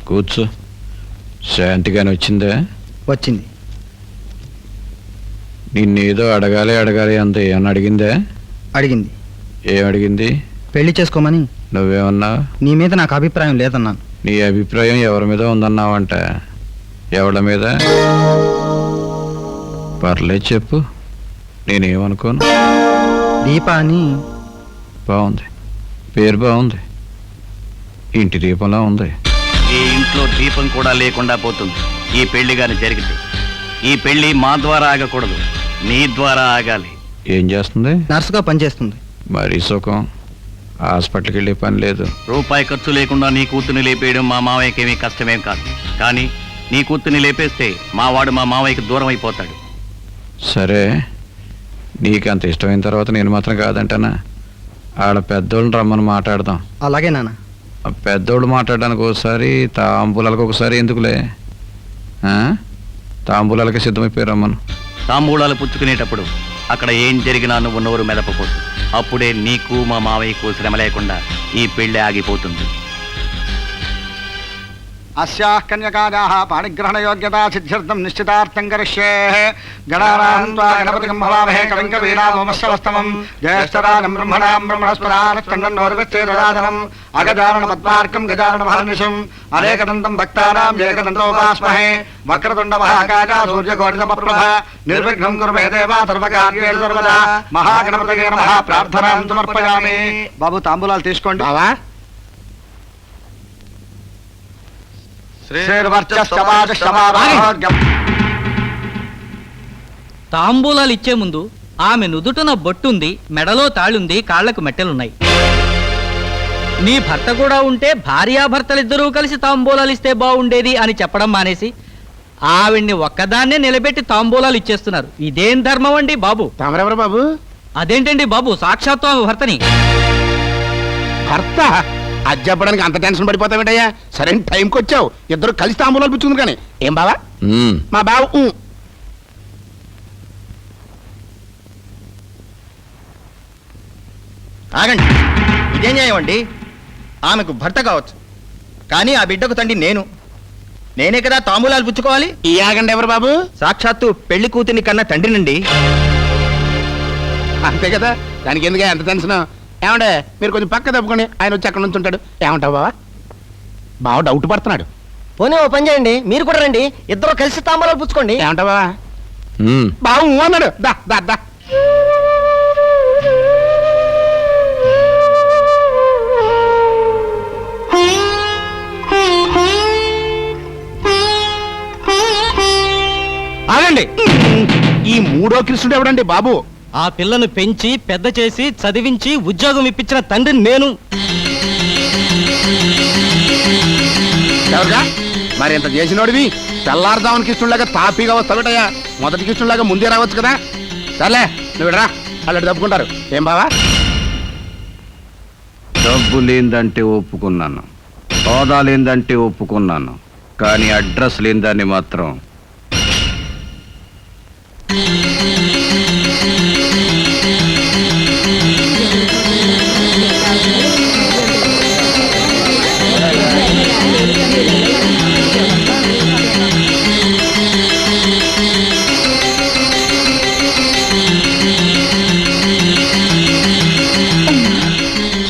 కూర్చో. శాంతిగాని వచ్చిందా? వచ్చింది. నిన్నేదో అడగాలి అంతే. ఏమన్నా అడిగిందా? అడిగింది. ఏం అడిగింది? పెళ్లి చేసుకోమని. నువ్వేమన్నా? నీ మీద నాకు అభిప్రాయం లేదన్నాను. నీ అభిప్రాయం ఎవరి మీద ఉందన్నావంట? ఎవళ్ళ మీద? పర్లేదు చెప్పు, నేనేమనుకోను. దీప అని. బాగుంది, పేరు బాగుంది. ఇంటి దీపంలా ఉంది. ఈ ఇంట్లో దీపం కూడా లేకుండా పోతుంది ఈ పెళ్లి గాని జరిగింది. ఈ పెళ్లి మా ద్వారా ఆగకూడదు, నీ ద్వారా ఆగాలి. ఏం చేస్తుంది? నర్సుగా పనిచేస్తుంది. మరీ సుఖం. హాస్పిటల్కి వెళ్ళే పని లేదు. రూపాయి ఖర్చు లేకుండా నీ కూతుర్ని లేపేయడం మా మావయ్యకేమీ కష్టమేం కాదు. కానీ నీ కూతుర్ని లేపేస్తే మావాడు మా మావయ్యకి దూరం అయిపోతాడు. సరే, నీకంత ఇష్టమైన తర్వాత నేను మాత్రం కాదంటానా? ఆడ పెద్దోళ్ళని రమ్మని మాట్లాడదాం. అలాగే నాన్న. పెద్దోళ్ళు మాట్లాడడానికి ఒకసారి, తాంబూలాలకు ఒకసారి ఎందుకులే? తాంబూలాలకి సిద్ధమైపోయి రమ్మను. తాంబూలాలు పుచ్చుకునేటప్పుడు అక్కడ ఏం జరిగినా నువ్వు నోరు మెదపకూడదు. అప్పుడే నీకు మా మావయ్యకు శ్రమ లేకుండా ఈ పెళ్లి ఆగిపోతుంది. अस्याः कन्यकायाः पाणिग्रहणयोग्यता सिद्ध्यर्थं निश्चितार्थं करिष्ये। गणानां त्वा गणपतिं भवामहे कविं कवीनामोमस्सवस्तमं ज्येष्ठराजं ब्रह्मणां ब्रह्मणस्पदानश्चन्दन्नोर्विच्छेदराजनम् अगजाननपद्मार्कं गजाननमहर्निशम् अनेकदन्तं भक्तानां एकदन्तोपास्महे। वक्रतुण्डमहाकाया सूर्यकोटितमप्रभ निर्विघ्नं कुरु मे देवा सर्वकार्येषु सर्वदा। महागणपतये नमः। प्रार्थनां समर्पयामि। बाबू तांबूलाలు తీసుకోండి. బావా తాంబూలాలు ఇచ్చే ముందు ఆమె నుదుటన బొట్టుంది, మెడలో తాళుంది, కాళ్లకు మెట్టెలున్నాయి. నీ భర్త కూడా ఉంటే భార్యాభర్తలిద్దరూ కలిసి తాంబూలాలు ఇస్తే బాగుండేది అని చెప్పడం మానేసి ఆవిడ్ని ఒక్కదాన్నే నిలబెట్టి తాంబూలాలు ఇచ్చేస్తున్నారు. ఇదేం ధర్మం అండి బాబు? తమరెవరు బాబు? అదేంటండి బాబు, సాక్షాత్తు ఆమె భర్తని. భర్త? అది చెప్పడానికి అంత టెన్షన్ పడిపోతావేంటయ్యా? సరైన టైంకి వచ్చావు. ఇద్దరు కలిసి తాంబూలాలు పుచ్చుకుంది. కానీ ఏం బావా? మా బావ ఆగండి, ఇదేం న్యాయం అండి? ఆమెకు భర్త కావచ్చు, కానీ ఆ బిడ్డకు తండ్రి నేనే కదా తాంబూలాలు పుచ్చుకోవాలి. ఈ ఆగండి ఎవరు బాబు? సాక్షాత్తు పెళ్లి కూతుర్ని కన్నా తండ్రినండి. అంతే కదా, దానికి ఎందుకే అంత టెన్షన్? ఏమంటే మీరు కొంచెం పక్క తప్పుకొని ఆయన వచ్చి అక్కడ నుంచి ఉంటాడు. ఏమంటావు బావా? బావ డౌట్ పడుతున్నాడు. పోనీ ఓ పని చేయండి, మీరు కూడా రండి, ఇద్దరు కలిసి తాంబూలాలు పుచ్చుకోండి. ఏమంటావు బావా? బావ అన్నాడు. దా దా దా. ఆగండి, ఈ మూడో కృష్ణుడు ఎవడండి బాబు? ఆ పిల్లను పెంచి పెద్ద చేసి చదివించి ఉద్యోగం ఇప్పించిన తండ్రి నేను. ఎవరుగా మరి ఇంత చేసినోడివి తెల్లారుదామని కృష్ణుడిలాగా తాపీగా వస్తావుటయ్యా. మొదటి కృష్ణుడిలాగా ముందే రావచ్చు కదా. సర్లే నువ్వు రా, వాళ్ళు తప్పుకుంటారు. ఏం బావా? డబ్బు లేదంటే ఒప్పుకున్నాను, హోదా లేదంటే ఒప్పుకున్నాను, కానీ అడ్రస్ లేదాన్ని మాత్రం.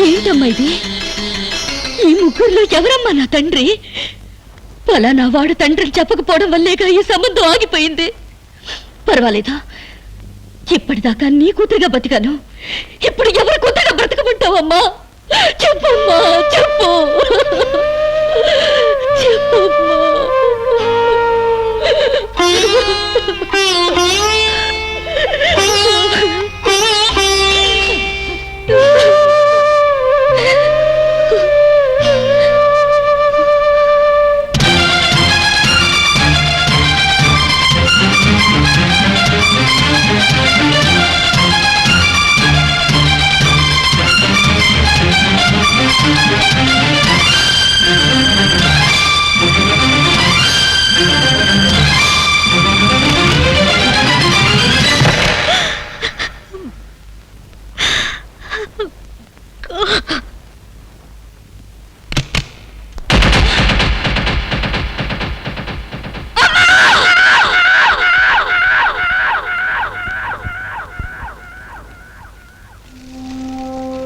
ఏంటమ్మా ఇది? ఈ ముగ్గురులో ఎవరమ్మా నా తండ్రి? పలానా వాడు తండ్రిని చెప్పకపోవడం వల్లేగా ఈ సంబంధం ఆగిపోయింది. పర్వాలేదా, ఇప్పటిదాకా నీ కూతురుగా బతికాను, ఇప్పుడు ఎవరి కూతురుగా బ్రతకమంటావమ్మా? చెప్పమ్మా, చెప్పు చెప్పమ్మా.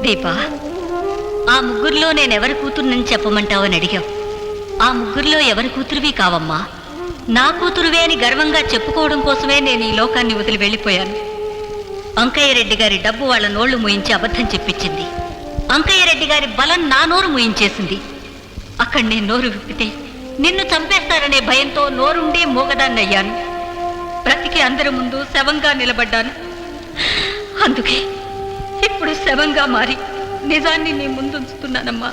దీపా, ఆ ముగ్గురులో నేనెవరి కూతురునని చెప్పమంటావని అడిగావు. ఆ ముగ్గురులో ఎవరి కూతురువి కావమ్మా, నా కూతురువే అని గర్వంగా చెప్పుకోవడం కోసమే నేను ఈ లోకాన్ని వదిలి వెళ్ళిపోయాను. అంకయ్య రెడ్డి గారి డబ్బు వాళ్ళ నోళ్లు మూయించి అబద్ధం చెప్పించింది. అంకయ్య రెడ్డి గారి బలం నా నోరు మూయించేసింది. అక్కడ నేను నోరు విప్పితే నిన్ను చంపేస్తారనే భయంతో నోరుండి మూగదాన్నయ్యాను. బ్రతికి అందరి ముందు శవంగా నిలబడ్డాను. అందుకే ఇప్పుడు శవంగా మారి నిజాన్ని నీ ముందుంచుతున్నానమ్మా.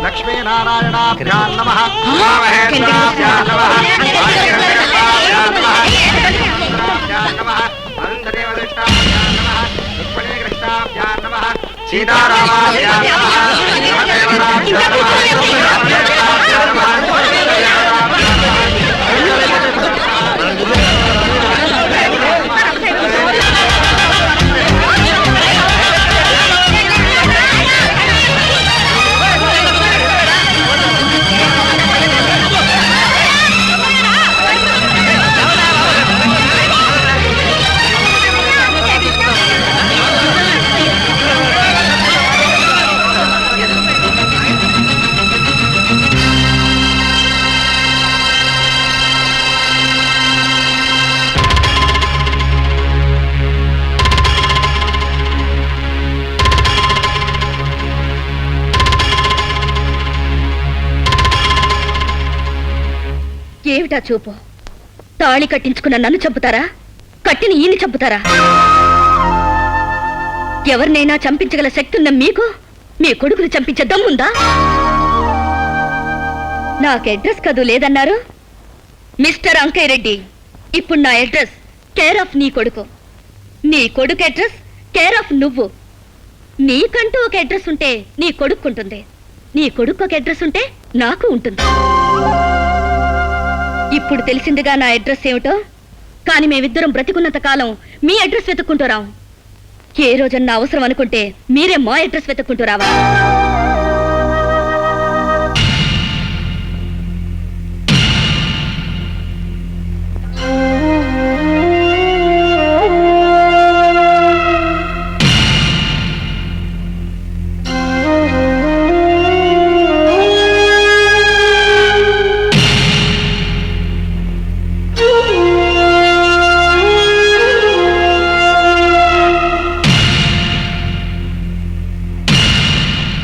లక్ష్మీనారాయణాభ్యాం నమః. ఏమిటా చూపు? తాళి కట్టించుకున్న నన్ను చంపుతారా? కట్టిన ఈయన్ని చంపుతారా? ఎవరినైనా చంపించగల శక్తి ఉన్న మీకు మీ కొడుకుని చంపించే దమ్ముందా? నాకు అడ్రస్ కదూ లేదన్నారు. మిస్టర్ అంకయ్య రెడ్డి, ఇప్పుడు నా అడ్రస్ కేర్ ఆఫ్ నీ కొడుకు. నీ కొడుకు అడ్రస్ కేర్ ఆఫ్ నువ్వు. నీకంటూ ఒక అడ్రస్ ఉంటే నీ కొడుకుంటుంది, నీ కొడుకు ఒక అడ్రస్ ఉంటే నాకు ఉంటుంది. ఇప్పుడు తెలిసిందిగా నా అడ్రస్ ఏమిటో. కానీ మేమిద్దరం బ్రతికున్నంత కాలం మీ అడ్రస్ వెతుక్కుంటూ రాం. ఏ రోజన్నా అవసరం అనుకుంటే మీరే మా అడ్రస్ వెతుక్కుంటూ రావాలి.